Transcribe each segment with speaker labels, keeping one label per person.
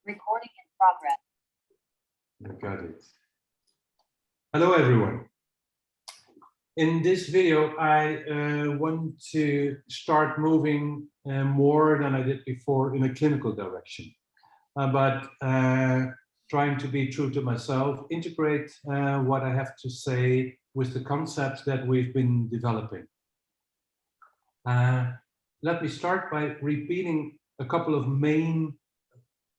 Speaker 1: Recording in progress.
Speaker 2: I got it. Hello, everyone. In this video, I want to start moving more than I did before in a clinical direction, but trying to be true to myself, integrate what I have to say with the concepts that we've been developing. Let me start by repeating a couple of main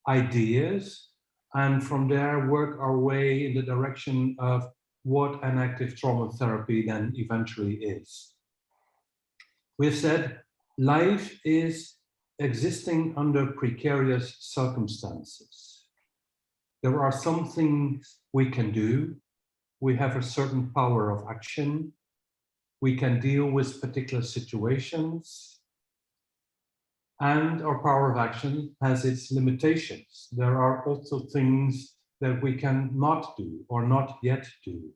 Speaker 2: ideas, and from there work our way in the direction of what an active trauma therapy then eventually is. We've said life is existing under precarious circumstances. There are some things we can do. We have a certain power of action. We can deal with particular situations. And our power of action has its limitations. There are also things that we can not do or not yet do.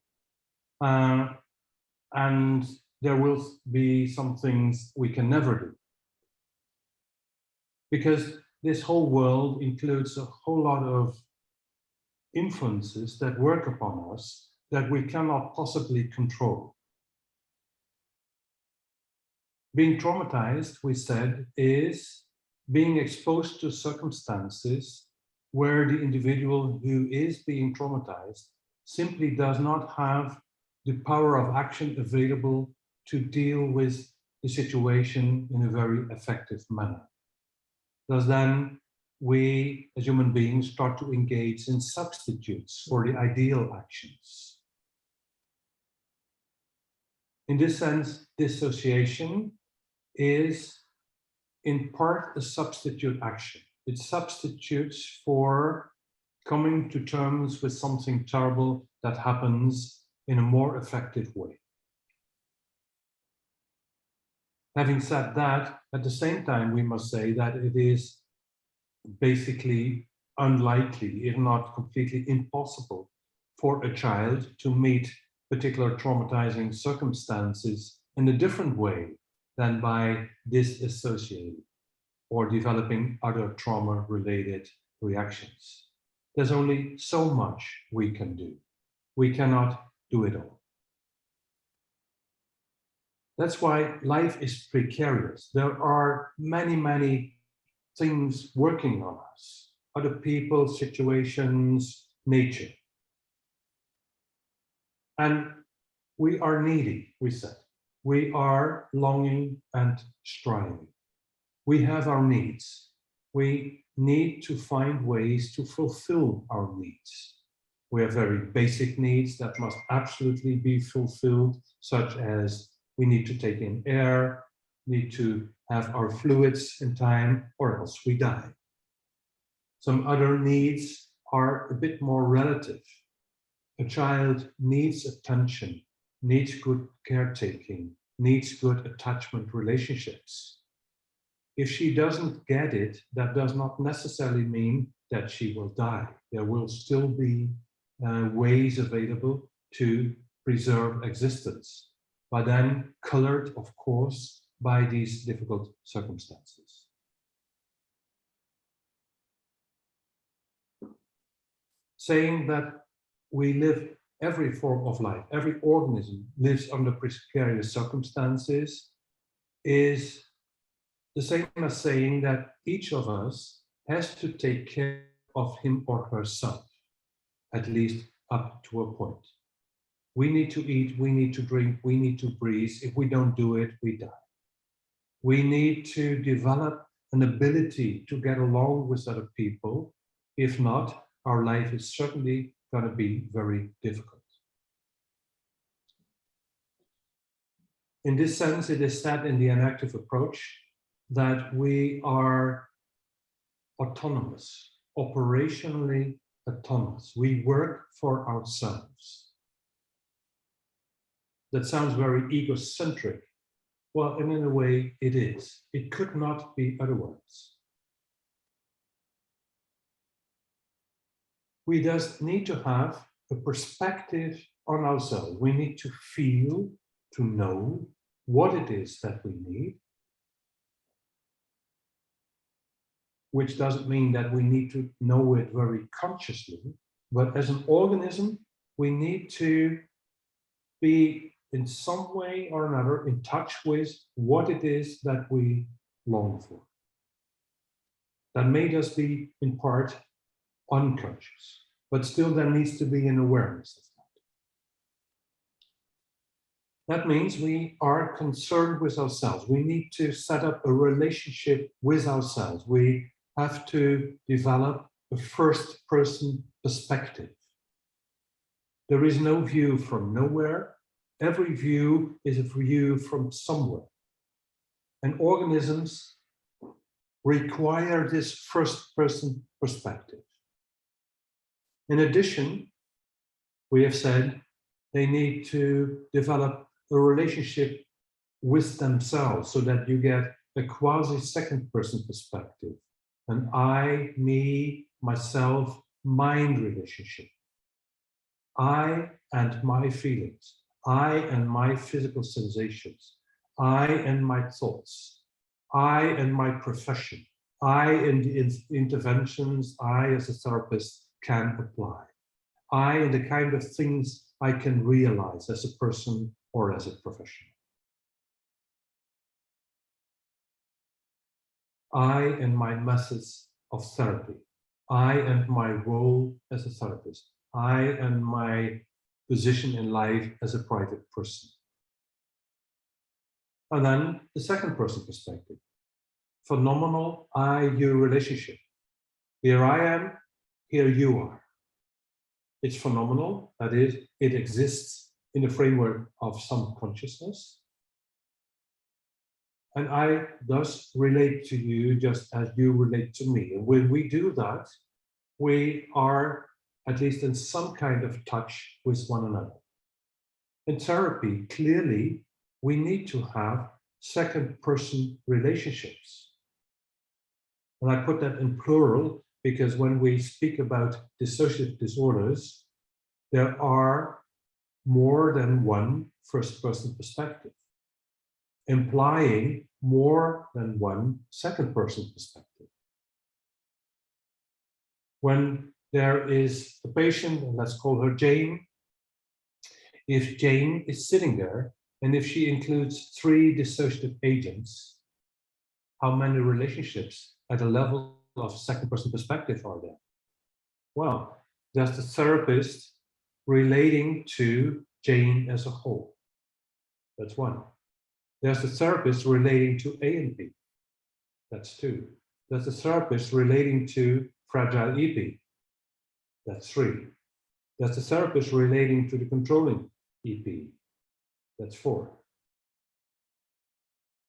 Speaker 2: And there will be some things we can never do. Because this whole world includes a whole lot of influences that work upon us that we cannot possibly control. Being traumatized, we said, is being exposed to circumstances where the individual who is being traumatized simply does not have the power of action available to deal with the situation in a very effective manner. Thus then, we as human beings start to engage in substitutes for the ideal actions. In this sense, dissociation is in part a substitute action. It substitutes for coming to terms with something terrible that happens in a more effective way. Having said that, at the same time, we must say that it is basically unlikely, if not completely impossible, for a child to meet particular traumatizing circumstances in a different way than by disassociating or developing other trauma-related reactions. There's only so much we can do. We cannot do it all. That's why life is precarious. There are many, many things working on us. Other people, situations, nature. And we are needy, we said. We are longing and striving. We have our needs. We need to find ways to fulfill our needs. We have very basic needs that must absolutely be fulfilled, such as we need to take in air, need to have our fluids in time, or else we die. Some other needs are a bit more relative. A child needs attention, needs good caretaking, needs good attachment relationships. If she doesn't get it, that does not necessarily mean that she will die. There will still be ways available to preserve existence, but then colored, of course, by these difficult circumstances. Saying that we live every form of life, every organism lives under precarious circumstances is the same as saying that each of us has to take care of him or herself, at least up to a point. We need to eat, we need to drink, we need to breathe. If we don't do it, we die. We need to develop an ability to get along with other people. If not, our life is certainly going to be very difficult. In this sense, it is said in the enactive approach that we are autonomous, operationally autonomous. We work for ourselves. That sounds very egocentric. Well, and in a way it is. It could not be otherwise. We just need to have a perspective on ourselves. We need to feel, to know what it is that we need. which doesn't mean that we need to know it very consciously, but as an organism, we need to be in some way or another in touch with what it is that we long for. That may just be in part unconscious, but still there needs to be an awareness of that. That means we are concerned with ourselves. We need to set up a relationship with ourselves. We have to develop a first-person perspective. There is no view from nowhere. Every view is a view from somewhere. And organisms require this first-person perspective. In addition, we have said they need to develop a relationship with themselves so that you get a quasi-second-person perspective, an I, me, myself, mind relationship. I and my feelings, I and my physical sensations, I and my thoughts, I and my profession, I and the interventions I as a therapist can apply, I and the kind of things I can realize as a person or as a professional. I and my methods of therapy, I and my role as a therapist, I and my position in life as a private person. And then the second person perspective, phenomenal I-you relationship. Here I am, here you are. It's phenomenal, that is, it exists in the framework of some consciousness. And I thus relate to you just as you relate to me. And when we do that, we are at least in some kind of touch with one another. In therapy, clearly, we need to have second-person relationships. And I put that in plural because when we speak about dissociative disorders, there are more than one first-person perspective, implying more than one second-person perspective. When there is a patient, and let's call her Jane, if Jane is sitting there, and if she includes 3 dissociative agents, how many relationships at a level of second-person perspective are there? Well, there's the therapist relating to Jane as a whole. That's 1. There's the therapist relating to A and B. That's 2. There's the therapist relating to fragile EP. That's 3. There's the therapist relating to the controlling EP. That's 4.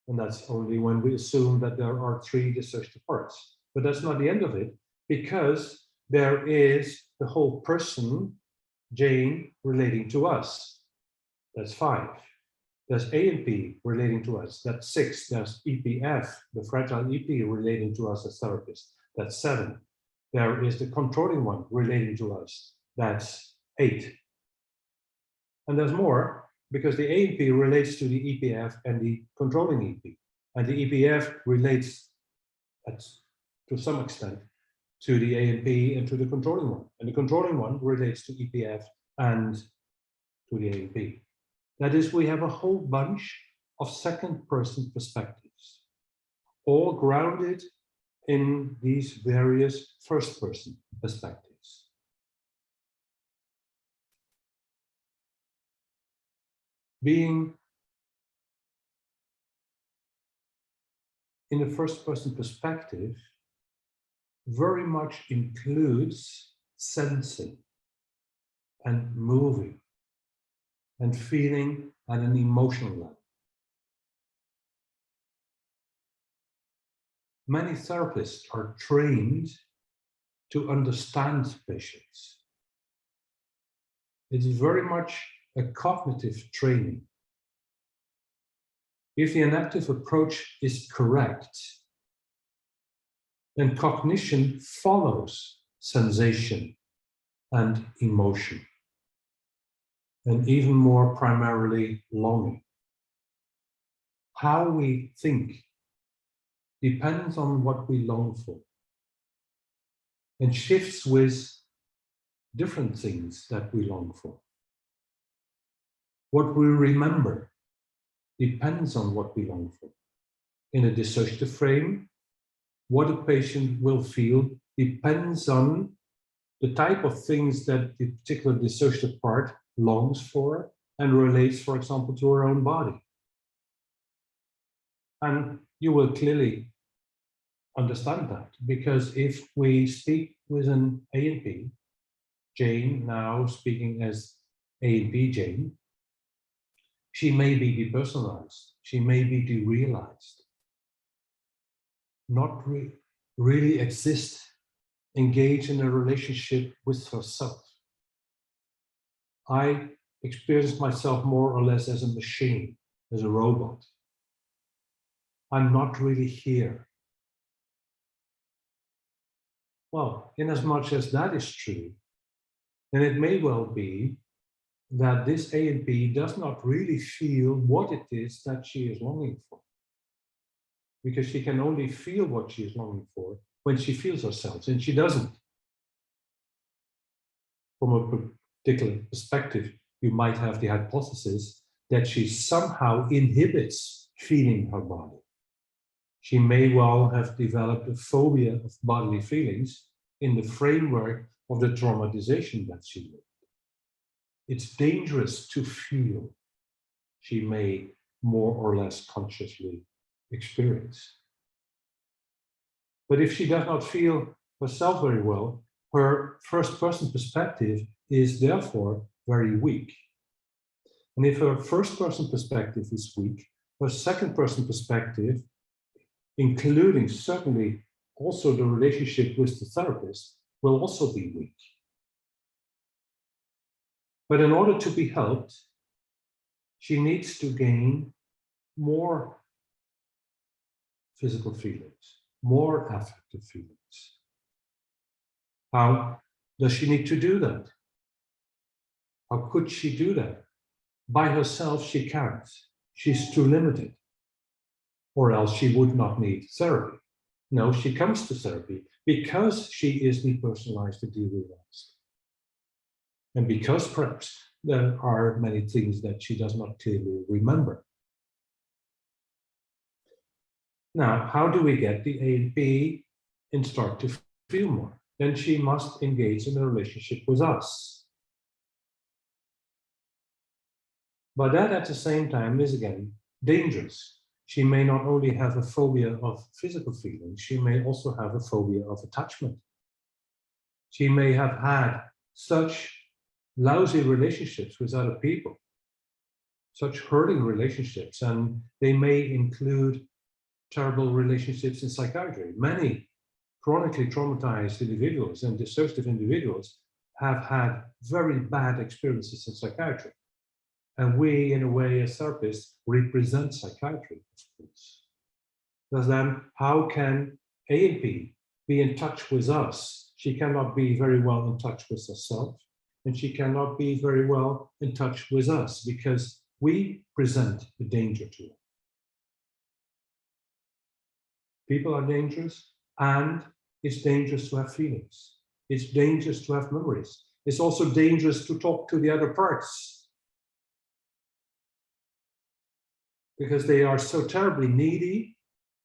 Speaker 2: And that's only when we assume that there are 3 dissociative parts. But that's not the end of it, because there is the whole person, Jane, relating to us. That's 5. There's A and P relating to us. That's 6. There's EPF, the fragile EP, relating to us as therapists. That's 7. There is the controlling one relating to us. That's 8. And there's more, because the A and P relates to the EPF and the controlling EP. And the EPF relates, to some extent, to the A and P and to the controlling one. And the controlling one relates to EPF and to the A and P. That is, we have a whole bunch of second-person perspectives, all grounded in these various first-person perspectives. Being in a first-person perspective very much includes sensing and moving and feeling at an emotional level. Many therapists are trained to understand patients. It is very much a cognitive training. If the enactive approach is correct, then cognition follows sensation and emotion, and even more primarily longing. How we think depends on what we long for. and shifts with different things that we long for. What we remember depends on what we long for. In a dissociative frame, what a patient will feel depends on the type of things that the particular dissociative part longs for and relates, for example, to her own body. And you will clearly understand that, because if we speak with an A&P, Jane now speaking as A&P Jane, she may be depersonalized, she may be derealized, not really exist, engage in a relationship with herself. I experience myself more or less as a machine, as a robot. I'm not really here. Well, in as much as that is true, then it may well be that this A&P does not really feel what it is that she is longing for. Because she can only feel what she is longing for when she feels herself, and she doesn't. From a particular perspective, you might have the hypothesis that she somehow inhibits feeling her body. She may well have developed a phobia of bodily feelings in the framework of the traumatization that she lived. It's dangerous to feel, she may more or less consciously experience. But if she does not feel herself very well, her first-person perspective is therefore very weak. And if her first-person perspective is weak, her second-person perspective, including certainly also the relationship with the therapist, will also be weak. But in order to be helped, she needs to gain more physical feelings, more affective feelings. How does she need to do that? How could she do that? By herself, she can't. She's too limited. Or else she would not need therapy. No, she comes to therapy because she is depersonalized and derealized. And because perhaps there are many things that she does not clearly remember. Now, how do we get the A&P and start to feel more? Then she must engage in a relationship with us. But that at the same time is again dangerous. She may not only have a phobia of physical feelings, she may also have a phobia of attachment. She may have had such lousy relationships with other people, such hurting relationships, and they may include terrible relationships in psychiatry. Many chronically traumatized individuals and dissociative individuals have had very bad experiences in psychiatry. And we, in a way, as therapists, represent psychiatry, of course. Because then, how can A&P be in touch with us? She cannot be very well in touch with herself, and she cannot be very well in touch with us because we present the danger to her. People are dangerous, and it's dangerous to have feelings. It's dangerous to have memories. It's also dangerous to talk to the other parts, because they are so terribly needy,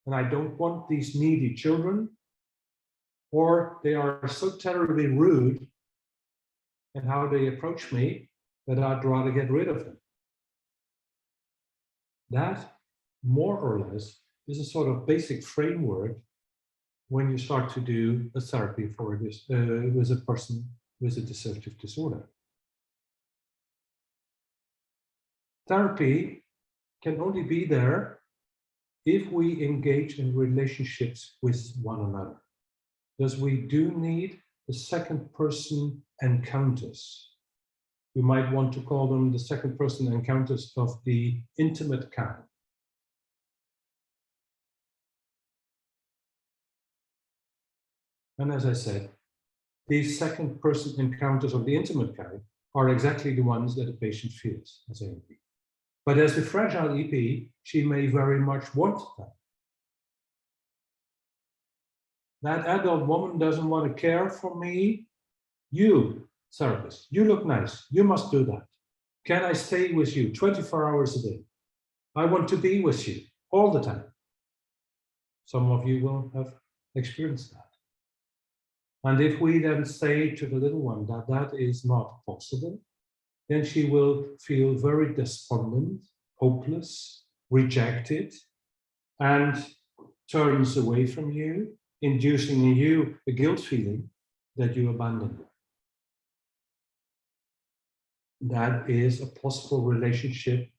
Speaker 2: and I don't want these needy children, or they are so terribly rude in how they approach me that I'd rather get rid of them. That, more or less, is a sort of basic framework when you start to do a therapy for this with a person with a dissociative disorder. Therapy can only be there if we engage in relationships with one another. Because we do need the second person encounters. You might want to call them the second person encounters of the intimate kind. And as I said, these second person encounters of the intimate kind are exactly the ones that a patient feels as A&P. But as the fragile EP, she may very much want that. that adult woman doesn't want to care for me. You, therapist, you look nice. You must do that. Can I stay with you 24 hours a day? I want to be with you all the time. Some of you will have experienced that. And if we then say to the little one that that is not possible, then she will feel very despondent, hopeless, rejected, and turns away from you, inducing in you a guilt feeling that you abandoned her. That is a possible relationship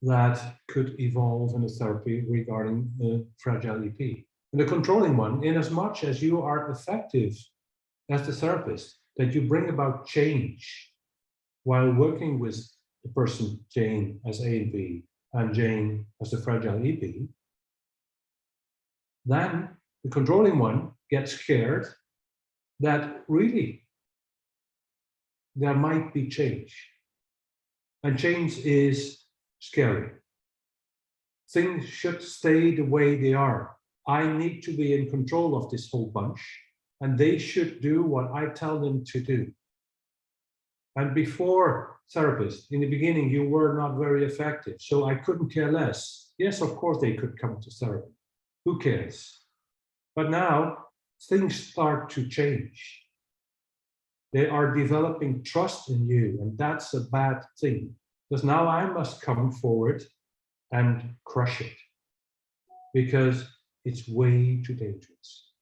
Speaker 2: that could evolve in a therapy regarding the fragile EP. And the controlling one, in as much as you are effective as the therapist, that you bring about change while working with the person Jane as A and B and Jane as the fragile EP, then the controlling one gets scared that really there might be change. And change is scary. Things should stay the way they are. I need to be in control of this whole bunch, and they should do what I tell them to do. And before therapist, in the beginning, you were not very effective, so I couldn't care less. Yes, of course they could come to therapy. Who cares? But now things start to change. They are developing trust in you, and that's a bad thing. Because now I must come forward and crush it, because it's way too dangerous.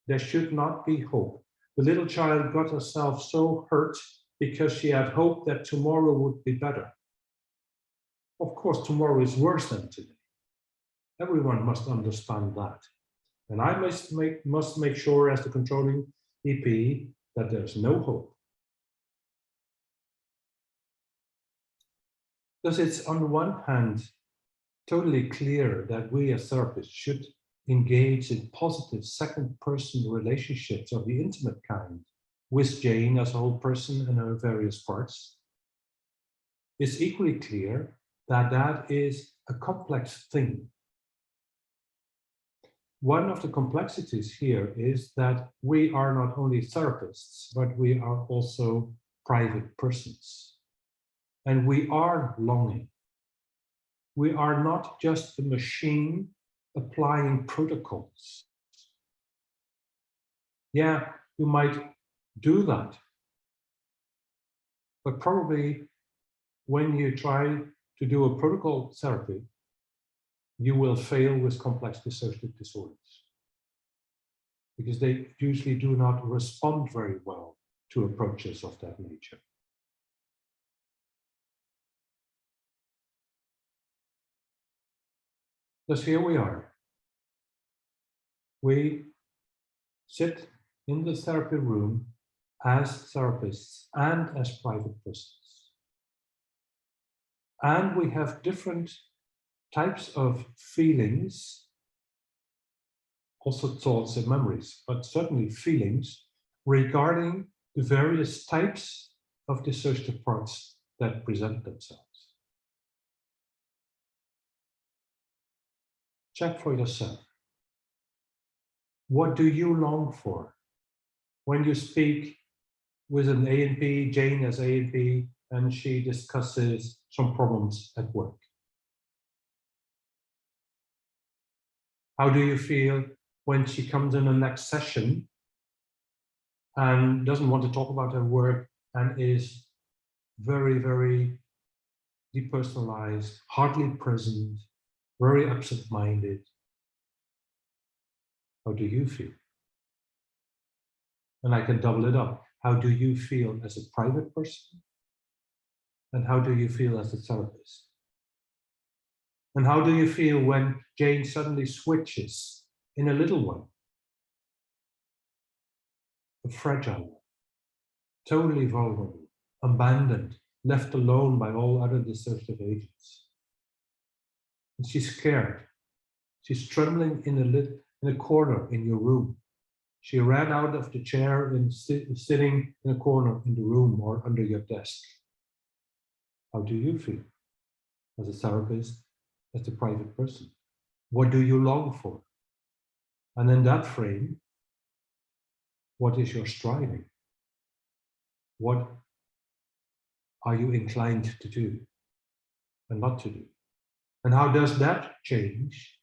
Speaker 2: There should not be hope. The little child got herself so hurt because she had hope that tomorrow would be better. Of course, tomorrow is worse than today. Everyone must understand that. And I must make sure, as the controlling EP, that there's no hope. Because it's, on the one hand, totally clear that we as therapists should engage in positive second-person relationships of the intimate kind with Jane as a whole person and her various parts. It's equally clear that that is a complex thing. One of the complexities here is that we are not only therapists, but we are also private persons. And we are longing. We are not just a machine applying protocols. Yeah, you might do that. But probably when you try to do a protocol therapy, you will fail with complex dissociative disorders, because they usually do not respond very well to approaches of that nature. Thus here we are. We sit in the therapy room as therapists and as private persons. And we have different types of feelings, also thoughts and memories, but certainly feelings regarding the various types of dissociative parts that present themselves. Check for yourself. What do you long for when you speak with an A and B, Jane as A and B, and she discusses some problems at work? How do you feel when she comes in the next session and doesn't want to talk about her work and is very, very depersonalized, hardly present, very absent-minded? How do you feel? And I can double it up. How do you feel as a private person? And how do you feel as a therapist? And how do you feel when Jane suddenly switches in a little one? A fragile one, totally vulnerable, abandoned, left alone by all other dissociative agents. And she's scared. She's trembling in a corner in your room. She ran out of the chair and sitting in a corner in the room or under your desk. How do you feel as a therapist, as a private person? What do you long for? And in that frame, what is your striving? What are you inclined to do and not to do? And how does that change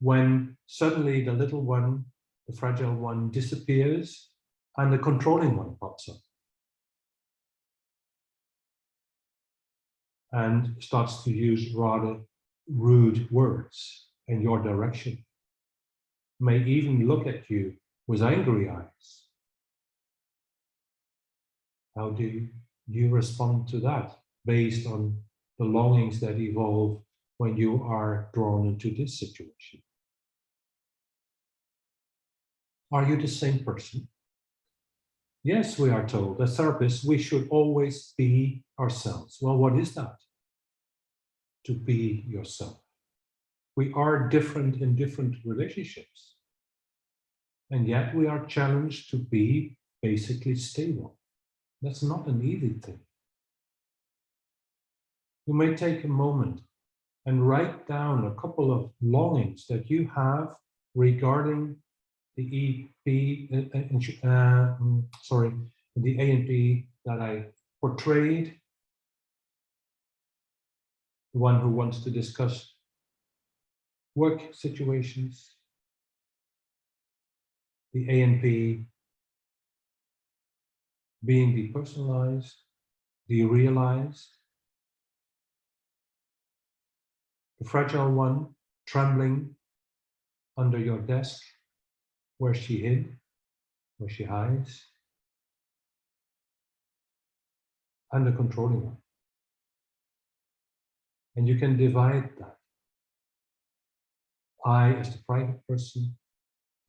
Speaker 2: when suddenly the little one, the fragile one, disappears and the controlling one pops up and starts to use rather rude words in your direction, may even look at you with angry eyes? How do you respond to that based on the longings that evolve when you are drawn into this situation? Are you the same person? Yes, we are told as therapists we should always be ourselves. Well, what is that? To be yourself. We are different in different relationships. And yet we are challenged to be basically stable. That's not an easy thing. You may take a moment and write down a couple of longings that you have regarding the the ANP that I portrayed, the one who wants to discuss work situations, the ANP being depersonalized, derealized, the fragile one trembling under your desk, where she hid, where she hides, and the controlling one. And you can divide that. I, as the private person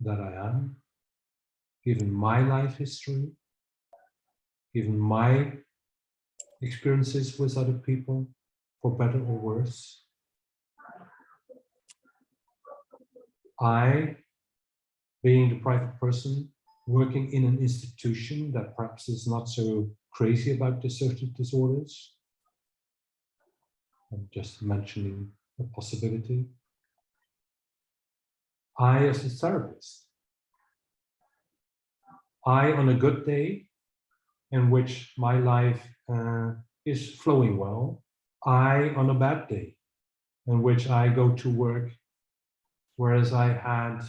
Speaker 2: that I am, given my life history, given my experiences with other people, for better or worse, I, being the private person, working in an institution that perhaps is not so crazy about dissociative disorders. I'm just mentioning a possibility. I, as a therapist, I, on a good day, in which my life is flowing well, I, on a bad day, in which I go to work, whereas I had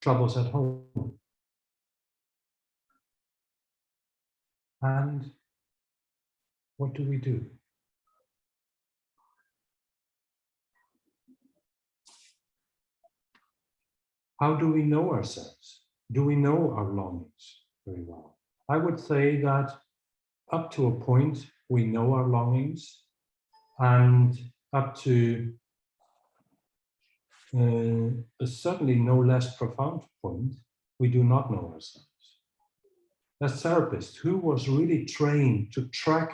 Speaker 2: troubles at home. And what do we do? How do we know ourselves? Do we know our longings very well? I would say that up to a point, we know our longings, and up to a certainly no less profound point, we do not know ourselves. As therapist, who was really trained to track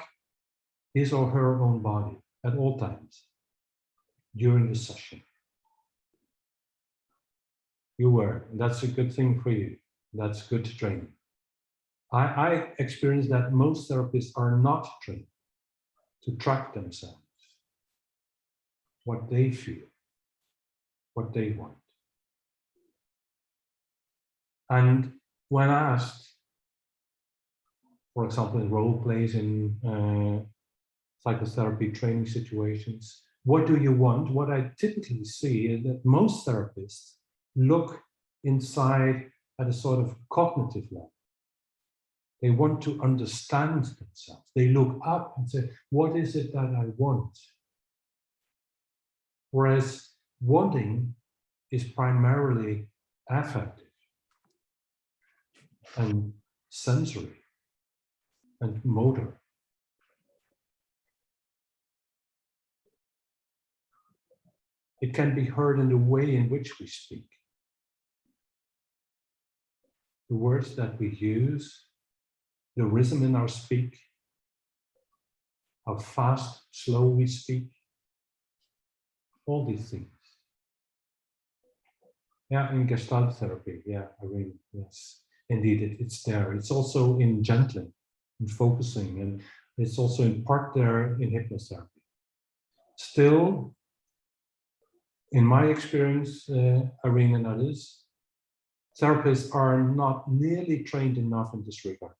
Speaker 2: his or her own body at all times during the session? You were. That's a good thing for you. That's good training. I experienced that most therapists are not trained to track themselves, what they feel, what they want. And when asked, for example, in role plays in psychotherapy training situations, what do you want? What I typically see is that most therapists look inside at a sort of cognitive level. They want to understand themselves. They look up and say, what is it that I want? Whereas wanting is primarily affective and sensory and motor. It can be heard in the way in which we speak. The words that we use, the rhythm in our speak, how fast, slow we speak, all these things. Yeah, in Gestalt therapy, yeah, Irene, yes, indeed, it's there. It's also in gentling, in focusing, and it's also in part there in hypnotherapy. Still, in my experience, Irene and others, Therapists are not nearly trained enough in this regard.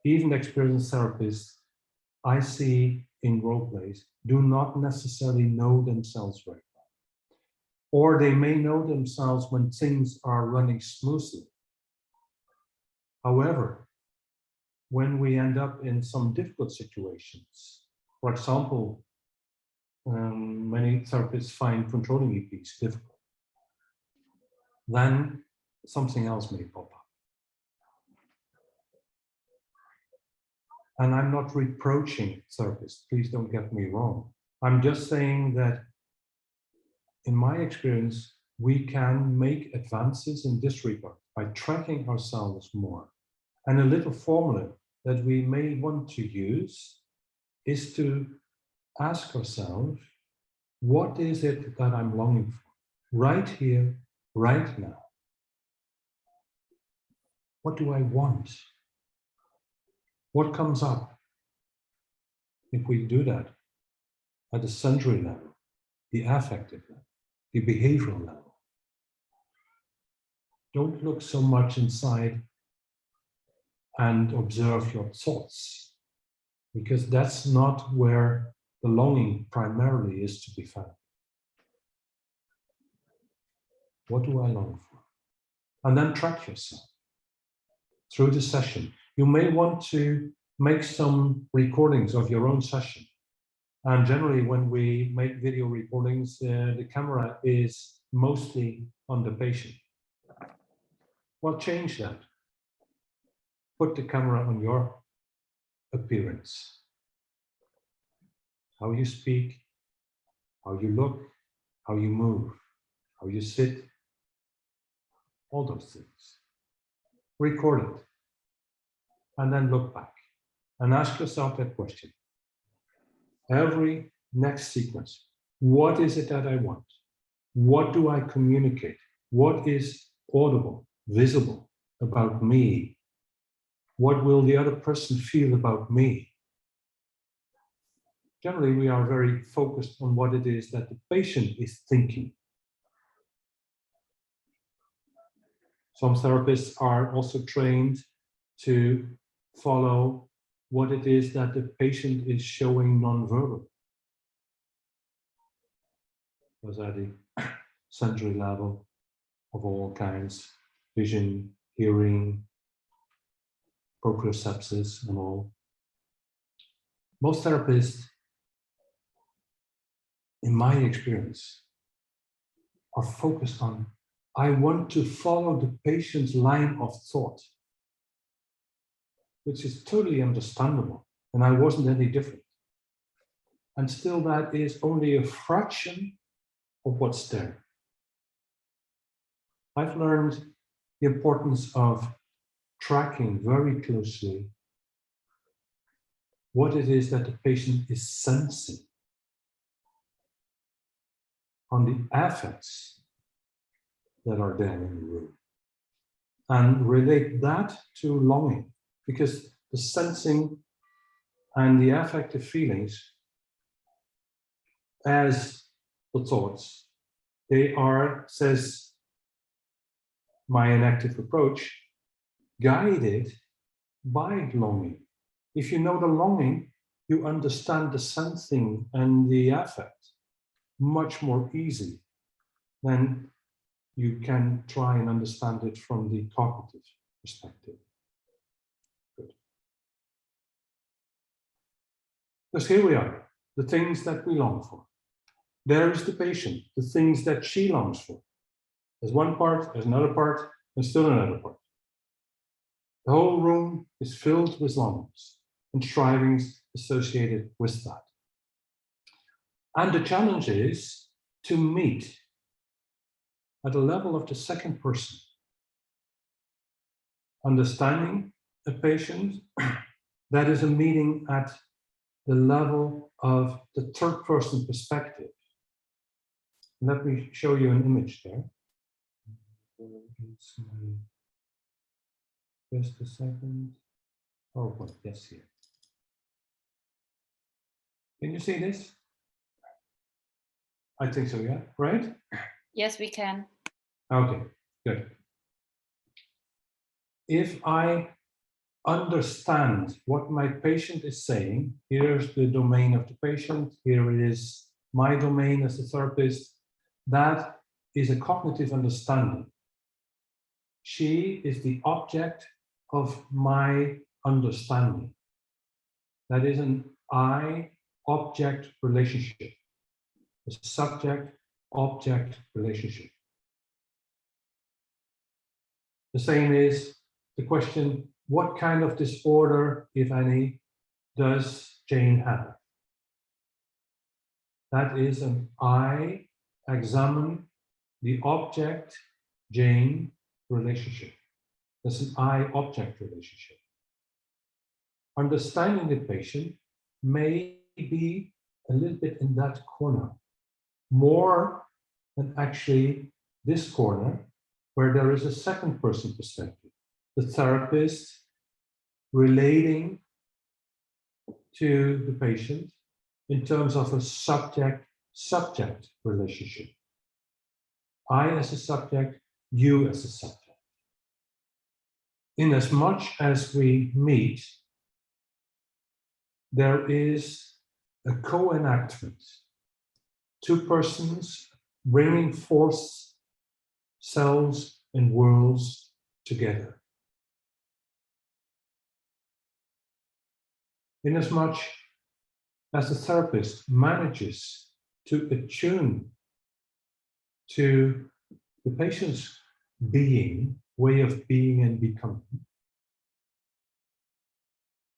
Speaker 2: Even experienced therapists I see in role plays do not necessarily know themselves very well. Or they may know themselves when things are running smoothly. However, when we end up in some difficult situations, for example, many therapists find controlling EPs difficult, then something else may pop up. And I'm not reproaching therapists, please don't get me wrong. I'm just saying that in my experience, we can make advances in this regard by tracking ourselves more. And a little formula that we may want to use is to ask ourselves, what is it that I'm longing for? Right here, right now. What do I want? What comes up if we do that at the sensory level, the affective level, the behavioral level? Don't look so much inside and observe your thoughts, because that's not where the longing primarily is to be found. What do I long for? And then track yourself through the session. You may want to make some recordings of your own session. And generally, when we make video recordings, the camera is mostly on the patient. Well, change that. Put the camera on your appearance. How you speak, how you look, how you move, how you sit, all those things. Record it. And then look back and ask yourself that question. Every next sequence, what is it that I want? What do I communicate? What is audible, visible about me? What will the other person feel about me? Generally, we are very focused on what it is that the patient is thinking. Some therapists are also trained to follow what it is that the patient is showing non-verbal. Those are the sensory level of all kinds, vision, hearing, proprioceptus and all. Most therapists, in my experience, are focused on, I want to follow the patient's line of thought, which is totally understandable, and I wasn't any different. And still that is only a fraction of what's there. I've learned the importance of tracking very closely what it is that the patient is sensing on the affects that are there in the room, and relate that to longing, because the sensing and the affective feelings as the thoughts, they are, says my enactive approach, guided by longing. If you know the longing, you understand the sensing and the affect much more easily than you can try and understand it from the cognitive perspective. Good. Because here we are, the things that we long for. There is the patient, the things that she longs for. There's one part, there's another part, and still another part. The whole room is filled with longings and strivings associated with that. And the challenge is to meet at the level of the second person, understanding a patient. That is a meeting at the level of the third person perspective. Let me show you an image there. Just a second. Oh, well, yes, here. Can you see this? I think so, yeah, right?
Speaker 1: Yes, we can.
Speaker 2: Okay, good. if I understand what my patient is saying, here's the domain of the patient, here it is my domain as a therapist, that is a cognitive understanding. She is the object of my understanding. That is an I-object relationship, a subject-object relationship. The same is the question, what kind of disorder, if any, does Jane have? That is an I examine the object Jane relationship. That's an I-object relationship. Understanding the patient may be a little bit in that corner, more than actually this corner, where there is a second person perspective, the therapist relating to the patient in terms of a subject-subject relationship. I as a subject, you as a subject. In as much as we meet, there is a co-enactment. Two persons bringing forth selves and worlds together. Inasmuch as the therapist manages to attune to the patient's being, way of being and becoming,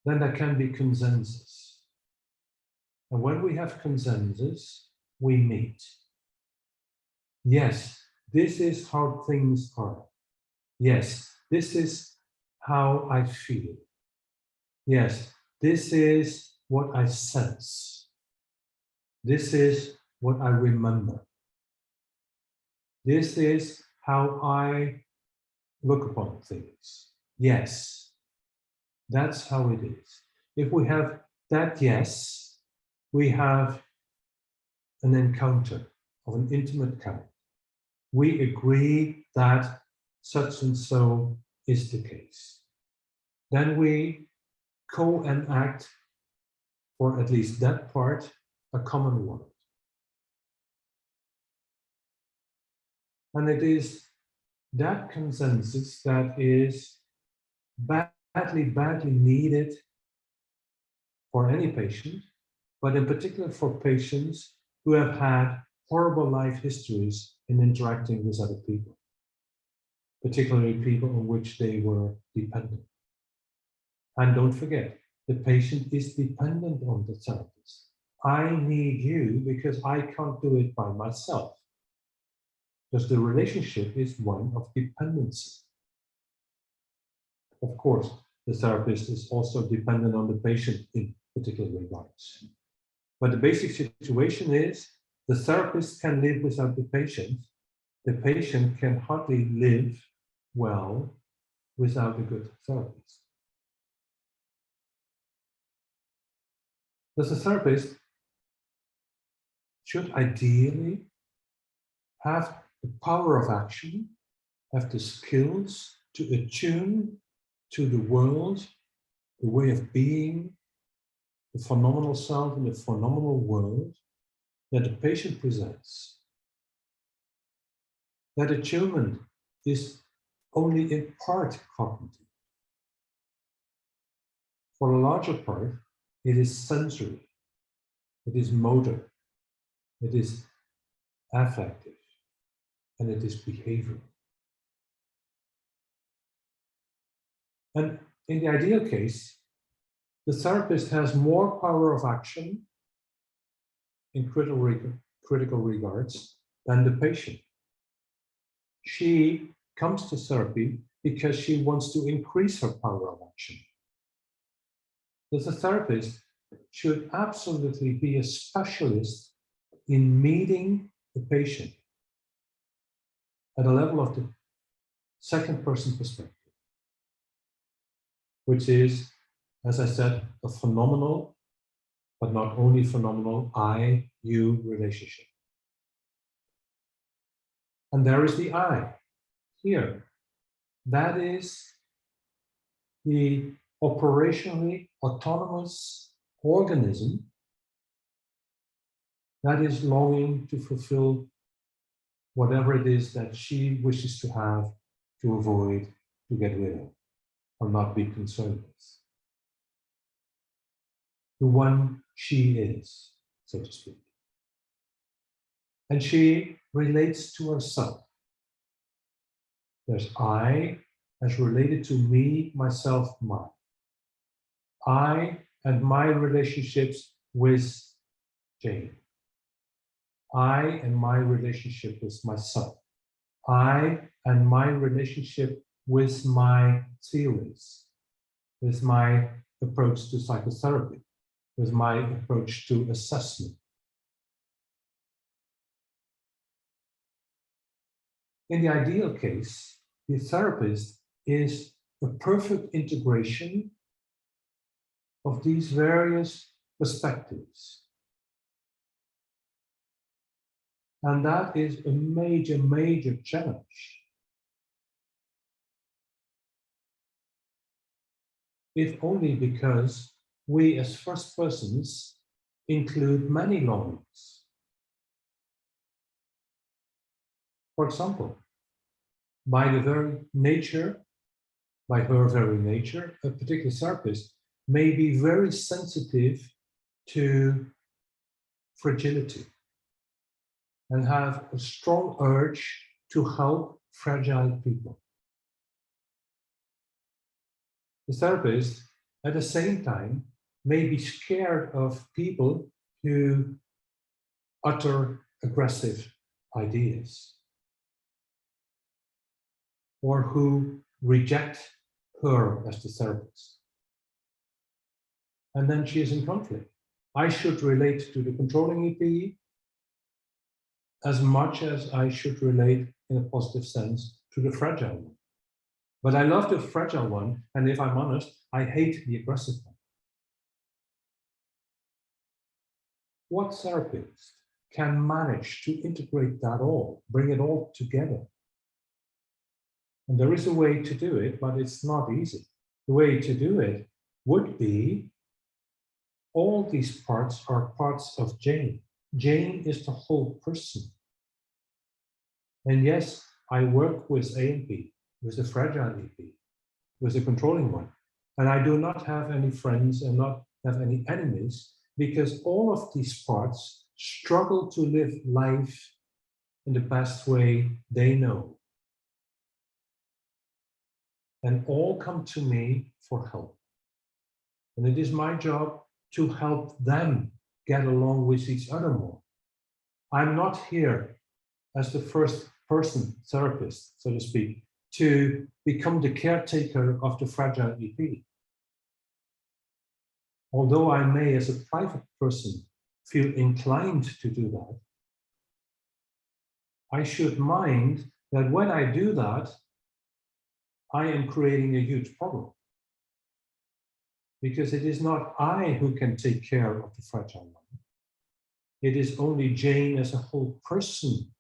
Speaker 2: then there can be consensus. And when we have consensus, we meet. Yes, this is how things are. Yes, this is how I feel. Yes, this is what I sense. This is what I remember. This is how I look upon things. Yes, that's how it is. If we have that yes, we have an encounter of an intimate kind. We agree that such and so is the case. Then we co-enact, or at least that part, a common world. And it is that consensus that is badly needed for any patient, but in particular for patients who have had horrible life histories in interacting with other people, particularly people on which they were dependent. And don't forget, the patient is dependent on the therapist. I need you because I can't do it by myself. Because the relationship is one of dependency. Of course, the therapist is also dependent on the patient in particular regards. But the basic situation is the therapist can live without the patient can hardly live well without a good therapist. Thus, the therapist should ideally have the power of action, have the skills to attune to the world, the way of being, the phenomenal self and the phenomenal world that the patient presents. That attunement is only in part cognitive. For a larger part, it is sensory, it is motor, it is affective, and it is behavioral. And in the ideal case, the therapist has more power of action in critical regards than the patient. She comes to therapy because she wants to increase her power of action. Thus, the therapist should absolutely be a specialist in meeting the patient at a level of the second person perspective, which is, as I said, a phenomenal, but not only phenomenal, I-you relationship. And there is the I here. That is the operationally autonomous organism that is longing to fulfill whatever it is that she wishes to have, to avoid, to get rid of, or not be concerned with. The one she is, so to speak. And she relates to herself. There's I as related to me, myself, mine. I and my relationships with Jane. I and my relationship with myself. I and my relationship with my theories, with my approach to psychotherapy, with my approach to assessment. In the ideal case, the therapist is a perfect integration of these various perspectives. And that is a major, major challenge. If only because we as first persons include many longings. For example, by the very nature, by her very nature, a particular therapist may be very sensitive to fragility and have a strong urge to help fragile people. The therapist, at the same time, may be scared of people who utter aggressive ideas or who reject her as the therapist. And then she is in conflict. I should relate to the controlling EP as much as I should relate in a positive sense to the fragile one. But I love the fragile one, and if I'm honest, I hate the aggressive one. What therapist can manage to integrate that all, bring it all together? And there is a way to do it, but it's not easy. The way to do it would be all these parts are parts of Jane. Jane is the whole person. And yes, I work with AMP, with the fragile EP, with the controlling one. And I do not have any friends and not have any enemies, because all of these parts struggle to live life in the best way they know. And all come to me for help. And it is my job to help them get along with each other more. I'm not here as the first person therapist, so to speak, to become the caretaker of the fragile EP. Although I may, as a private person, feel inclined to do that, I should mind that when I do that, I am creating a huge problem. Because it is not I who can take care of the fragile one. It is only Jane as a whole person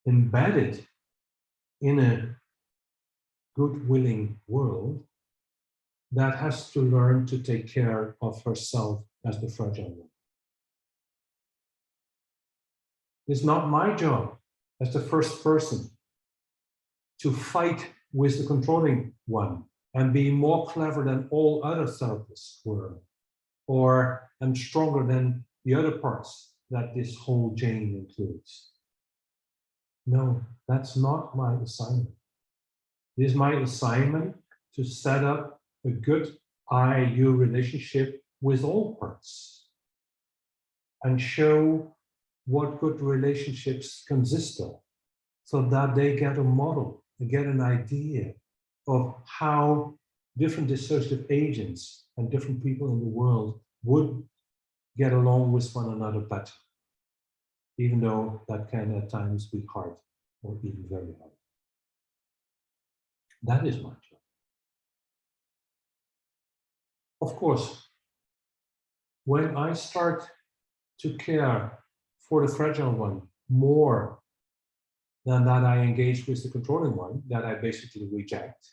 Speaker 2: embedded in a good willing world that has to learn to take care of herself as the fragile one. It's not my job as the first person to fight with the controlling one and be more clever than all other therapists were, or am stronger than the other parts that this whole Jane includes. No, that's not my assignment. It is my assignment to set up a good I-you relationship with all parts and show what good relationships consist of, so that they get a model, they get an idea of how different dissociative agents and different people in the world would get along with one another better, even though that can at times be hard or even very hard. That is my job. Of course, when I start to care for the fragile one more than that I engage with the controlling one, that I basically reject,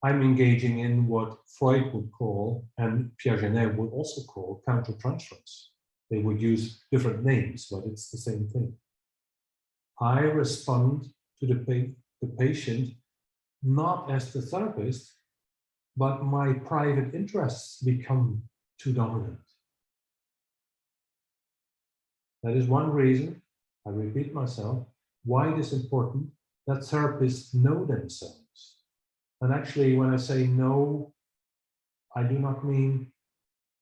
Speaker 2: I'm engaging in what Freud would call, and Piaget would also call, countertransference. They would use different names, but it's the same thing. I respond to the patient not as the therapist, but my private interests become too dominant. That is one reason, I repeat myself, why it is important that therapists know themselves. And actually, when I say know, I do not mean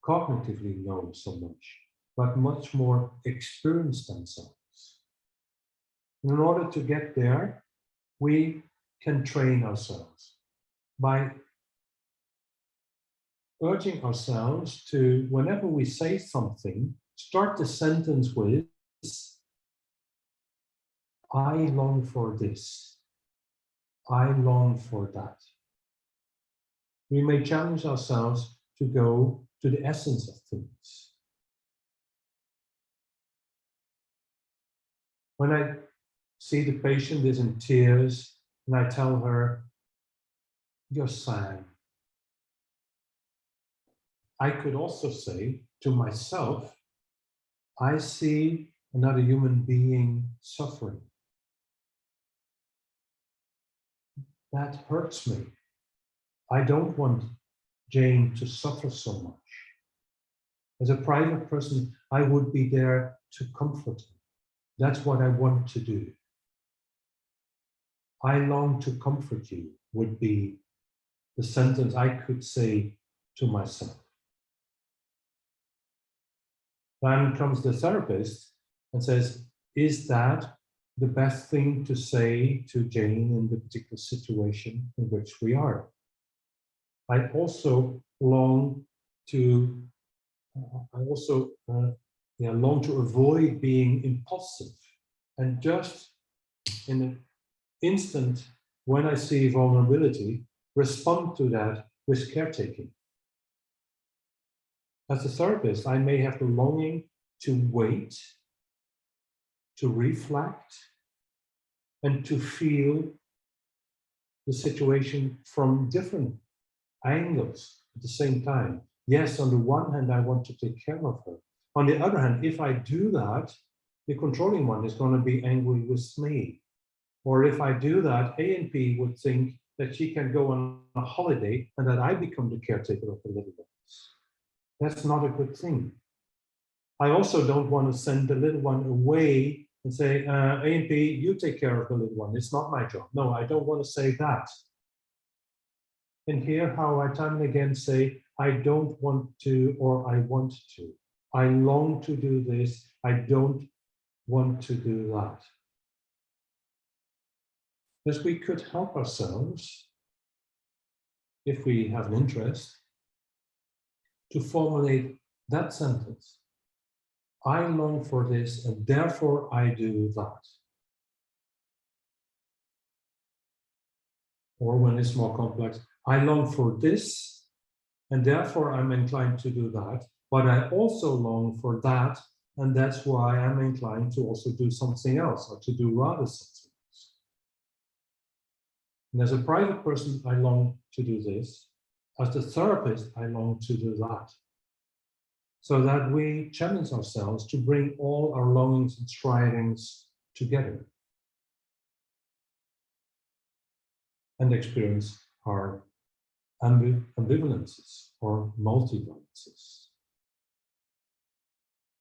Speaker 2: cognitively know so much, but much more experience themselves. In order to get there, we can train ourselves by urging ourselves to, whenever we say something, start the sentence with, I long for this. I long for that. We may challenge ourselves to go to the essence of things. When I see the patient is in tears and I tell her, you're sad. I could also say to myself, I see another human being suffering. That hurts me. I don't want Jane to suffer so much. As a private person, I would be there to comfort her. That's what I want to do. I long to comfort you would be the sentence I could say to myself. Then comes the therapist and says, is that the best thing to say to Jane in the particular situation in which we are? I also long to long to avoid being impulsive, and just in an instant when I see vulnerability, respond to that with caretaking. As a therapist, I may have the longing to wait, to reflect, and to feel the situation from different angles at the same time. Yes, on the one hand, I want to take care of her. On the other hand, if I do that, the controlling one is going to be angry with me. Or if I do that, A and P would think that she can go on a holiday and that I become the caretaker of the little ones. That's not a good thing. I also don't want to send the little one away and say, A and P, you take care of the little one. It's not my job. No, I don't want to say that. And hear how I time and again say, I don't want to, or I want to. I long to do this. I don't want to do that. As we could help ourselves, if we have an interest, to formulate that sentence. I long for this, and therefore I do that. Or when it's more complex, I long for this, and therefore I'm inclined to do that, but I also long for that, and that's why I'm inclined to also do something else, or to do rather something else. And as a private person, I long to do this. As the therapist, I long to do that. So that we challenge ourselves to bring all our longings and strivings together and experience our ambivalences or multivalences.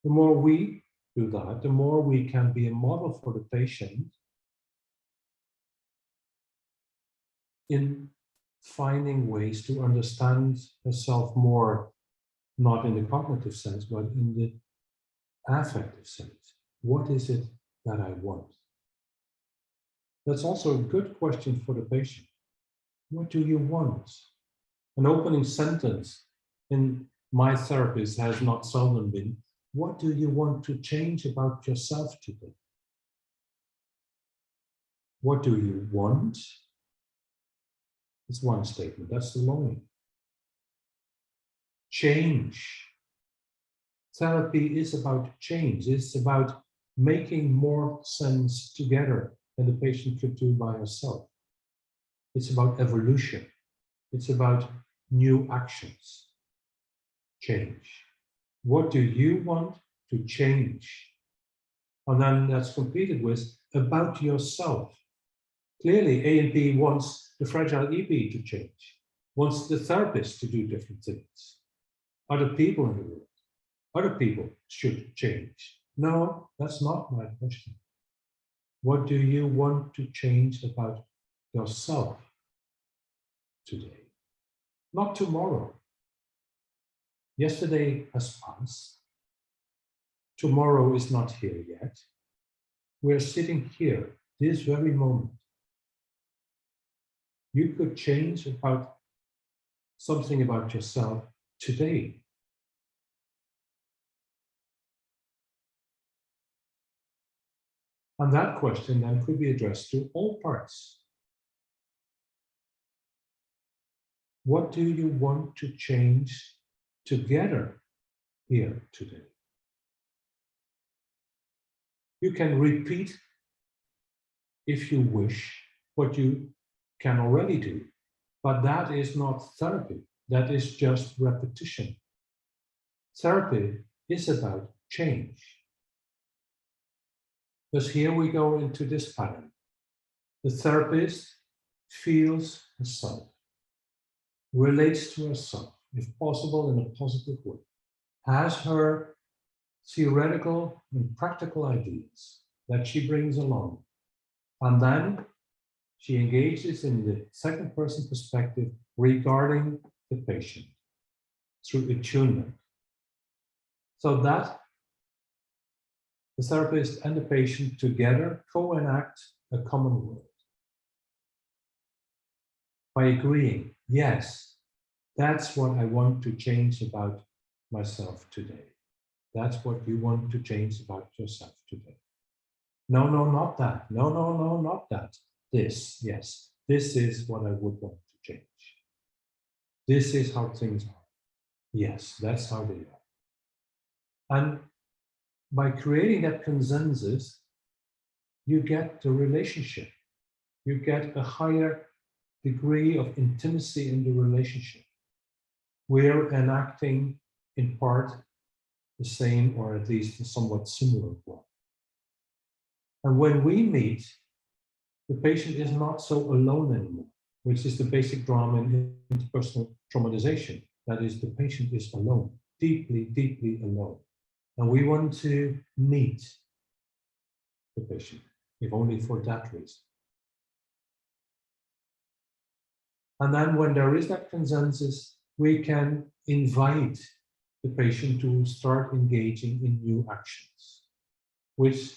Speaker 2: The more we do that, the more we can be a model for the patient in finding ways to understand herself more, not in the cognitive sense, but in the affective sense. What is it that I want? That's also a good question for the patient. What do you want? An opening sentence in my therapist has not seldom been, what do you want to change about yourself today? What do you want? It's one statement, that's the longing. Change. Therapy is about change. It's about making more sense together than the patient could do by herself. It's about evolution. It's about new actions, change. What do you want to change? And then that's completed with about yourself. Clearly, A&P wants the fragile EP to change, wants the therapist to do different things. Other people in the world, other people should change. No, that's not my question. What do you want to change about yourself today? Not tomorrow. Yesterday has passed. Tomorrow is not here yet. We're sitting here, this very moment. You could change about something about yourself today. And that question then could be addressed to all parts. What do you want to change together here today? You can repeat, if you wish, what you can already do, but that is not therapy. That is just repetition. Therapy is about change. Because here we go into this pattern. The therapist feels herself, relates to herself, if possible in a positive way, has her theoretical and practical ideas that she brings along. And then she engages in the second person perspective regarding the patient through attunement. So that the therapist and the patient together co-enact a common world. By agreeing, yes, that's what I want to change about myself today. That's what you want to change about yourself today. No, no, not that. No, no, no, not that. This, yes, this is what I would want to change. This is how things are. Yes, that's how they are. And by creating that consensus, you get the relationship. You get a higher degree of intimacy in the relationship. We're enacting in part the same, or at least a somewhat similar one. And when we meet, the patient is not so alone anymore, which is the basic drama in interpersonal traumatization. That is, the patient is alone, deeply, deeply alone. And we want to meet the patient, if only for that reason. And then when there is that consensus, we can invite the patient to start engaging in new actions, which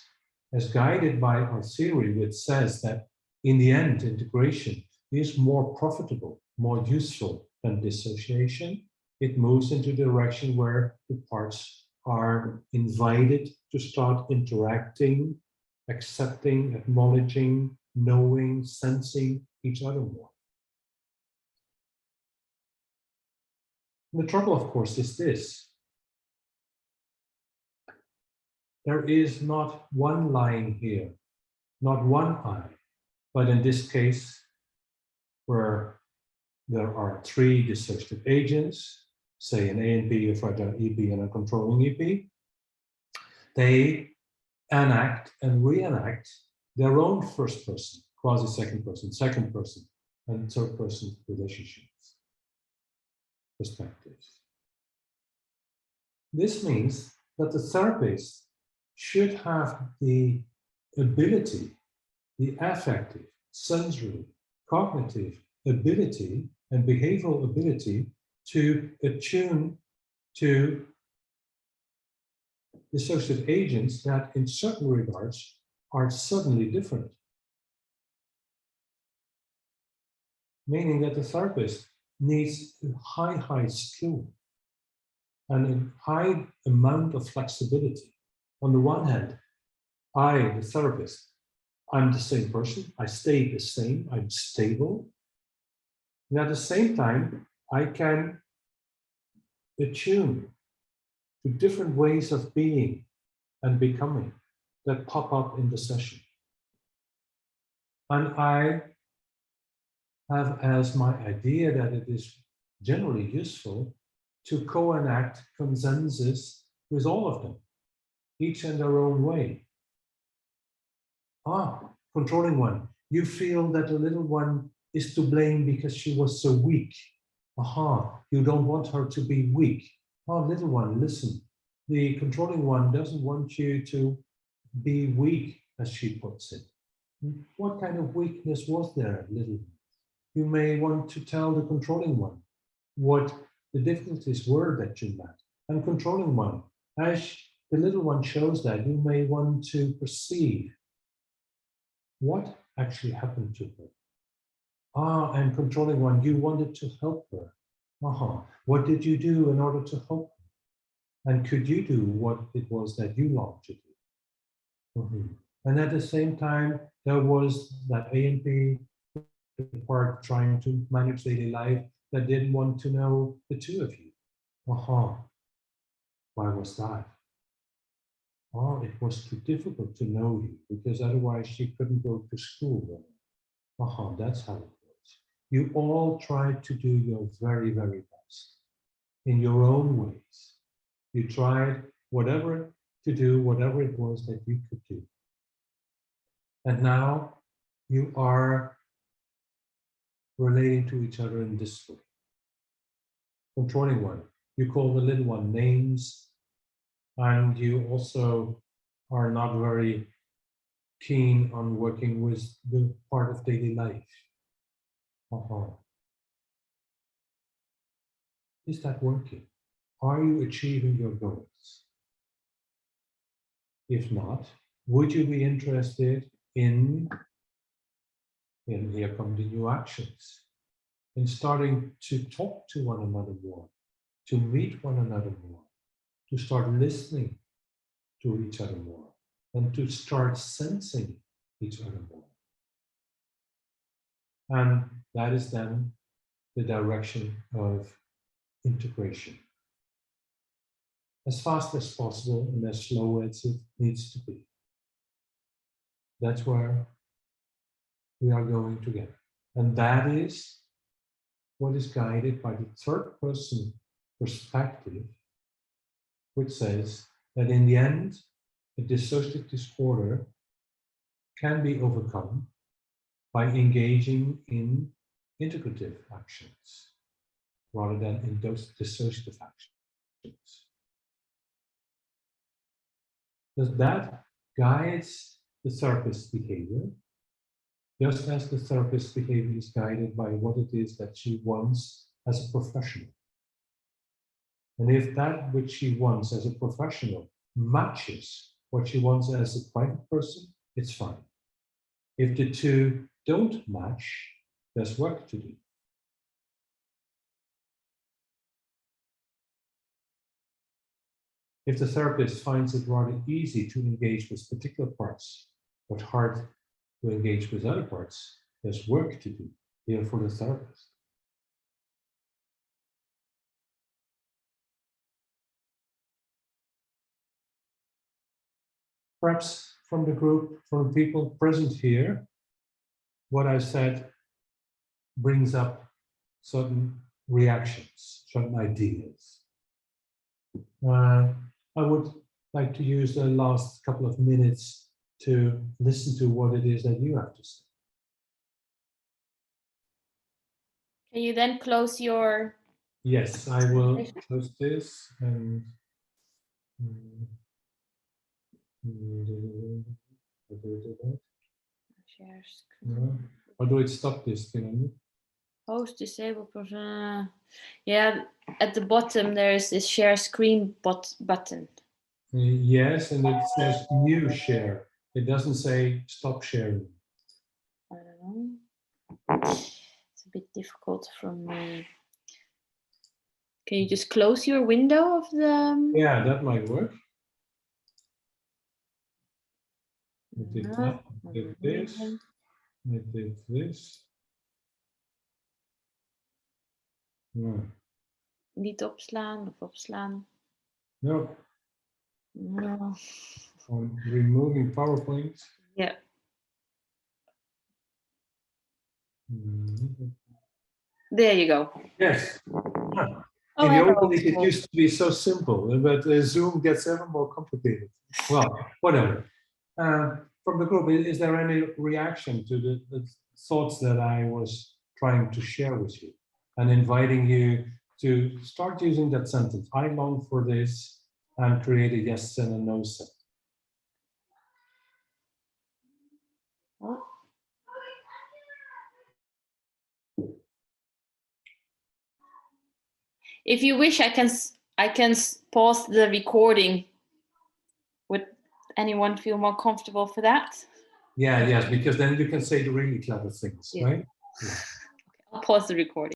Speaker 2: is guided by our theory, which says that in the end, integration is more profitable, more useful than dissociation. It moves into the direction where the parts are invited to start interacting, accepting, acknowledging, knowing, sensing each other more. The trouble, of course, is this. There is not one line here, not one I, but in this case, where there are three dissociative agents, say an A&P, a fragile EP, and a controlling EP, they enact and reenact their own first person, quasi-second person, and third person relationships, perspectives. This means that the therapist should have the ability, the affective, sensory, cognitive ability and behavioral ability to attune to dissociative agents that in certain regards are suddenly different. Meaning that the therapist needs a high skill and a high amount of flexibility. On the one hand, I, the therapist, I'm the same person, I stay the same, I'm stable. And at the same time, I can attune to different ways of being and becoming that pop up in the session. And I have as my idea that it is generally useful to co-enact consensus with all of them, each in their own way. Controlling one. You feel that the little one is to blame because she was so weak. You don't want her to be weak. Little one, listen. The controlling one doesn't want you to be weak, as she puts it. What kind of weakness was there, little one? You may want to tell the controlling one what the difficulties were that you met. And controlling one, as the little one shows that, you may want to perceive what actually happened to her. And controlling one, you wanted to help her. What did you do in order to help her? And could you do what it was that you longed to do? And at the same time, there was that A and B part trying to manage daily life that didn't want to know the two of you. Why was that? It was too difficult to know you because otherwise she couldn't go to school. That's how it was. You all tried to do your very, very best in your own ways. You tried whatever it was that you could do. And now you are relating to each other in this way. Controlling one. You call the little one names, and you also are not very keen on working with the part of daily life. Is that working? Are you achieving your goals? If not, would you be interested in here come the new actions, in starting to talk to one another more, to meet one another more, to start listening to each other more, and to start sensing each other more. And that is then the direction of integration. As fast as possible and as slow as it needs to be. That's where we are going together. And that is what is guided by the third person perspective, which says that in the end, a dissociative disorder can be overcome by engaging in integrative actions rather than in those dissociative actions. Because that guides the therapist's behavior, just as the therapist's behavior is guided by what it is that she wants as a professional. And if that which she wants as a professional matches what she wants as a private person, it's fine. If the two don't match, there's work to do. If the therapist finds it rather easy to engage with particular parts, but hard to engage with other parts, there's work to do here for the therapist. Perhaps from the group, from the people present here, what I said brings up certain reactions, certain ideas. I would like to use the last couple of minutes to listen to what it is that you have to say.
Speaker 1: Can you then close your...
Speaker 2: Yes, I will close this and
Speaker 1: Share screen.
Speaker 2: no. Or do it stop this thing?
Speaker 1: Host disabled person. Yeah, at the bottom there is this share screen button.
Speaker 2: Yes, and it says new share. It doesn't say stop sharing.
Speaker 1: I don't know. It's a bit difficult from me. Can you just close your window of the...
Speaker 2: Yeah, that might work. I did that, I did this, I did this. No.
Speaker 1: Niet opslaan of opslaan.
Speaker 2: No.
Speaker 1: No.
Speaker 2: I'm removing PowerPoint.
Speaker 1: Yeah. There you go.
Speaker 2: Yes.
Speaker 1: Oh,
Speaker 2: In the old
Speaker 1: hello.
Speaker 2: days, it used to be so simple, but Zoom gets ever more complicated. Well, whatever. From the group, is there any reaction to the thoughts that I was trying to share with you and inviting you to start using that sentence? I long for this, and create a yes and a no set.
Speaker 1: Oh. If you wish, I can pause the recording. Would anyone feel more comfortable for that?
Speaker 2: Yeah, yes, because then you can say the really clever things,
Speaker 1: Yeah.
Speaker 2: right?
Speaker 1: I'll pause the recording.